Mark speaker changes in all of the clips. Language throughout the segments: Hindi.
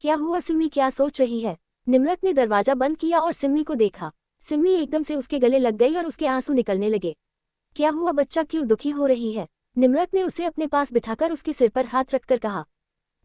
Speaker 1: क्या हुआ सिम्मी, क्या सोच रही है? निम्रत ने दरवाजा बंद किया और सिम्मी को देखा। सिम्मी एकदम से उसके गले लग गई और उसके आंसू निकलने लगे। क्या हुआ बच्चा, क्यों दुखी हो रही है? निम्रत ने उसे अपने पास बिठाकर उसके सिर पर हाथ रखकर कहा।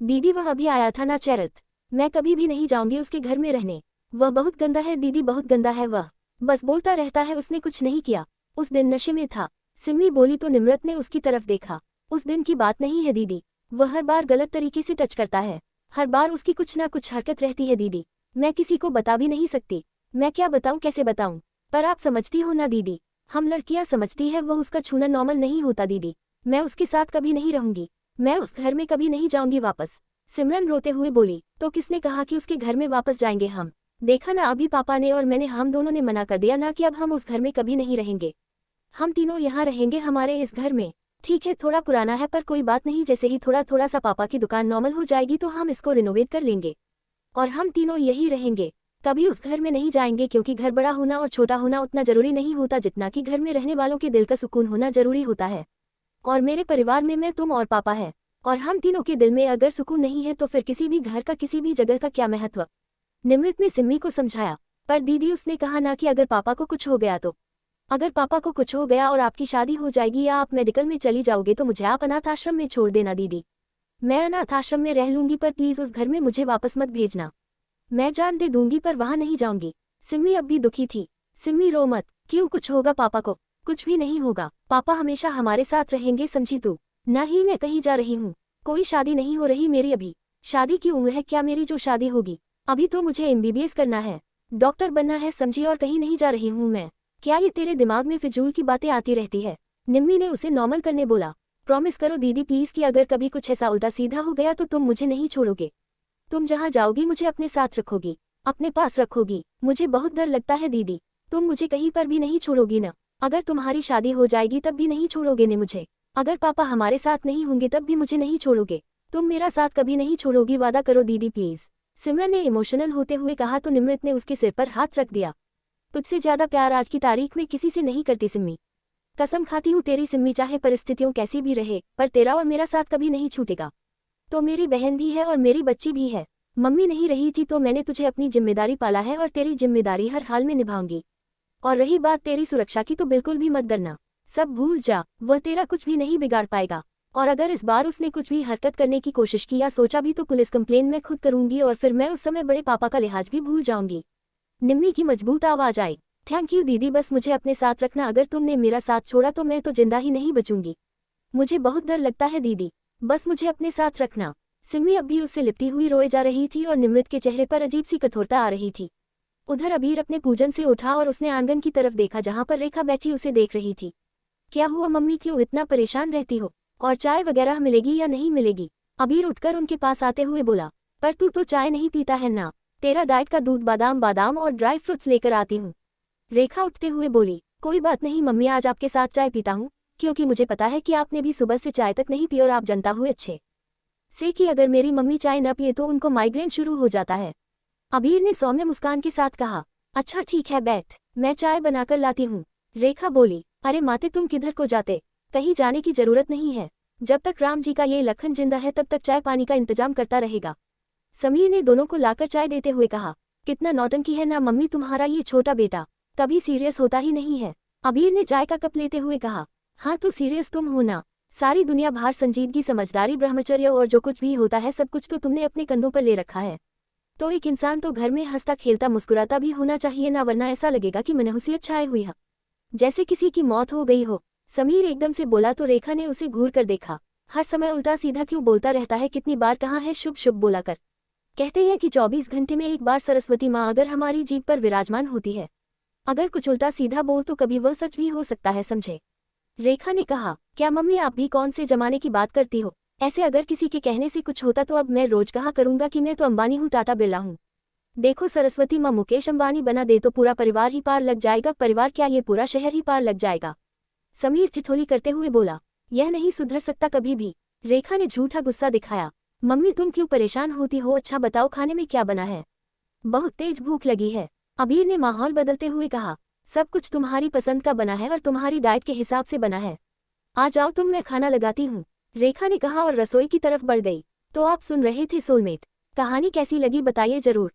Speaker 1: दीदी वह अभी आया था ना चैरत, मैं कभी भी नहीं जाऊंगी उसके घर में रहने। वह बहुत गंदा है दीदी, बहुत गंदा है वह, बस बोलता रहता है, उसने कुछ नहीं किया, उस दिन नशे में था। सिम्मी बोली तो निम्रत ने उसकी तरफ देखा। उस दिन की बात नहीं है दीदी, वह हर बार गलत तरीके से टच करता है, हर बार उसकी कुछ ना कुछ हरकत रहती है दीदी, मैं किसी को बता भी नहीं सकती। मैं क्या बताऊं, कैसे बताऊं? पर आप समझती हो ना दीदी, हम लड़कियां समझती है, वह उसका छूना नॉर्मल नहीं होता दीदी। मैं उसके साथ कभी नहीं रहूंगी, मैं उस घर में कभी नहीं जाऊंगी वापस। सिमरन रोते हुए बोली। तो किसने कहा कि उसके घर में वापस जाएंगे हम? देखा ना, अभी पापा ने और मैंने, हम दोनों ने मना कर दिया ना कि अब हम उस घर में कभी नहीं रहेंगे। हम तीनों यहाँ रहेंगे हमारे इस घर में। ठीक है थोड़ा पुराना है पर कोई बात नहीं, जैसे ही थोड़ा थोड़ा सा पापा की दुकान नॉर्मल हो जाएगी तो हम इसको रिनोवेट कर लेंगे और हम तीनों यही रहेंगे, कभी उस घर में नहीं जाएंगे, क्योंकि घर बड़ा होना और छोटा होना उतना जरूरी नहीं होता जितना कि घर में रहने वालों के दिल का सुकून होना जरूरी होता है। और मेरे परिवार में मैं, तुम और पापा है, और हम तीनों के दिल में अगर सुकून नहीं है तो फिर किसी भी घर का, किसी भी जगह का क्या महत्व? निमृत ने सिम्मी को समझाया। पर दीदी उसने कहा ना कि अगर पापा को कुछ हो गया तो? अगर पापा को कुछ हो गया और आपकी शादी हो जाएगी या आप मेडिकल में चली जाओगे तो मुझे आप अनाथ आश्रम में छोड़ देना दीदी। मैं अनाथ आश्रम में रह लूंगी पर प्लीज उस घर में मुझे वापस मत भेजना। मैं जान दे दूंगी पर वहां नहीं जाऊंगी। सिम्मी अब भी दुखी थी। सिम्मी रो मत, क्यों, कुछ होगा पापा को? कुछ भी नहीं होगा, पापा हमेशा हमारे साथ रहेंगे, समझी तू? ना ही मैं कहीं जा रही हूँ, कोई शादी नहीं हो रही मेरी अभी। शादी की उम्र है क्या मेरी जो शादी होगी? अभी तो मुझे एमबीबीएस करना है, डॉक्टर बनना है, समझी, और कहीं नहीं जा रही हूँ मैं। क्या ये तेरे दिमाग में फिजूल की बातें आती रहती है? निम्मी ने उसे नॉर्मल करने बोला। प्रॉमिस करो दीदी प्लीज कि अगर कभी कुछ ऐसा उल्टा सीधा हो गया तो तुम मुझे नहीं छोड़ोगे। तुम जहाँ जाओगी मुझे अपने साथ रखोगी, अपने पास रखोगी। मुझे बहुत डर लगता है दीदी, तुम मुझे कहीं पर भी नहीं छोड़ोगी ना? अगर तुम्हारी शादी हो जाएगी तब भी नहीं छोड़ोगे ने मुझे? अगर पापा हमारे साथ नहीं होंगे तब भी मुझे नहीं छोड़ोगे? तुम मेरा साथ कभी नहीं छोड़ोगी, वादा करो दीदी प्लीज। सिमरन ने इमोशनल होते हुए कहा तो निमृत ने उसके सिर पर हाथ रख दिया। तुझसे ज्यादा प्यार आज की तारीख में किसी से नहीं करती सिम्मी, कसम खाती हूँ तेरी सिम्मी, चाहे परिस्थितियों कैसी भी रहे पर तेरा और मेरा साथ कभी नहीं छूटेगा। तो मेरी बहन भी है और मेरी बच्ची भी है। मम्मी नहीं रही थी तो मैंने तुझे अपनी जिम्मेदारी पाला है और तेरी जिम्मेदारी हर हाल में निभाऊंगी। और रही बात तेरी सुरक्षा की तो बिल्कुल भी मत डरना, सब भूल जा, वह तेरा कुछ भी नहीं बिगाड़ पाएगा। और अगर इस बार उसने कुछ भी हरकत करने की कोशिश की या सोचा भी तो पुलिस कंप्लेन मैं खुद करूंगी और फिर मैं उस समय बड़े पापा का लिहाज भी भूल जाऊंगी। निम्मी की मजबूत आवाज आई। थैंक यू दीदी, बस मुझे अपने साथ रखना, अगर तुमने मेरा साथ छोड़ा तो मैं तो जिंदा ही नहीं बचूंगी। मुझे बहुत डर लगता है दीदी, बस मुझे अपने साथ रखना। सिम्मी अब भी उससे लिपटी हुई रोए जा रही थी और निमृत के चेहरे पर अजीब सी कठोरता आ रही थी। उधर अबीर अपने पूजन से उठा और उसने आंगन की तरफ देखा जहां पर रेखा बैठी उसे देख रही थी। क्या हुआ मम्मी, क्यों इतना परेशान रहती हो? और चाय वगैरह मिलेगी या नहीं मिलेगी? अबीर उठकर उनके पास आते हुए बोला। पर तू तो चाय नहीं पीता है ना, तेरा डाइट का दूध बादाम बादाम और ड्राई फ्रूट्स लेकर आती हूँ। रेखा उठते हुए बोली। कोई बात नहीं मम्मी, आज आपके साथ चाय पीता हूँ, क्योंकि मुझे पता है कि आपने भी सुबह से चाय तक नहीं पी और आप जनता हुए अच्छे से कि अगर मेरी मम्मी चाय न पिए तो उनको माइग्रेन शुरू हो जाता है। अबीर ने सौम्य मुस्कान के साथ कहा। अच्छा ठीक है बैठ, मैं चाय बनाकर लाती हूँ। रेखा बोली। अरे माते तुम किधर को जाते, कहीं जाने की जरूरत नहीं है, जब तक राम जी का ये लखन जिंदा है तब तक चाय पानी का इंतजाम करता रहेगा। समीर ने दोनों को लाकर चाय देते हुए कहा। कितना नौटंकी है ना मम्मी तुम्हारा ये छोटा बेटा, कभी सीरियस होता ही नहीं है। अबीर ने चाय का कप लेते हुए कहा। हाँ तो सीरियस तुम हो ना, सारी दुनिया बाहर संजीदगी समझदारी ब्रह्मचर्य और जो कुछ भी होता है सब कुछ तो तुमने अपने कंधों पर ले रखा है। तो एक इंसान तो घर में हंसता खेलता मुस्कुराता भी होना चाहिए ना, वरना ऐसा लगेगा कि मनहूसियत छाए हुई है, जैसे किसी की मौत हो गई हो। समीर एकदम से बोला तो रेखा ने उसे घूर कर देखा। हर समय उल्टा सीधा क्यों बोलता रहता है, कितनी बार कहाँ है शुभ शुभ बोला कर। कहते हैं कि 24 घंटे में एक बार सरस्वती माँ अगर हमारी जीभ पर विराजमान होती है, अगर कुछ उल्टा सीधा बोल तो कभी वह सच भी हो सकता है, समझे? रेखा ने कहा। क्या मम्मी आप भी कौन से जमाने की बात करती हो? ऐसे अगर किसी के कहने से कुछ होता तो अब मैं रोज कहा करूंगा कि मैं तो अंबानी हूँ, टाटा बिरला हूँ। देखो सरस्वती माँ मुकेश अंबानी बना दे तो पूरा परिवार ही पार लग जाएगा, परिवार क्या ये पूरा शहर ही पार लग जाएगा। समीर ठिठोली करते हुए बोला। यह नहीं सुधर सकता कभी भी। रेखा ने झूठा गुस्सा दिखाया। मम्मी तुम क्यों परेशान होती हो, अच्छा बताओ खाने में क्या बना है? बहुत तेज भूख लगी है, अबीर ने माहौल बदलते हुए कहा। सब कुछ तुम्हारी पसंद का बना है और तुम्हारी डाइट के हिसाब से बना है, आ जाओ तुम, मैं खाना लगाती हूँ। रेखा ने कहा और रसोई की तरफ बढ़ गई। तो आप सुन रहे थे सोलमेट, कहानी कैसी लगी बताइए जरूर।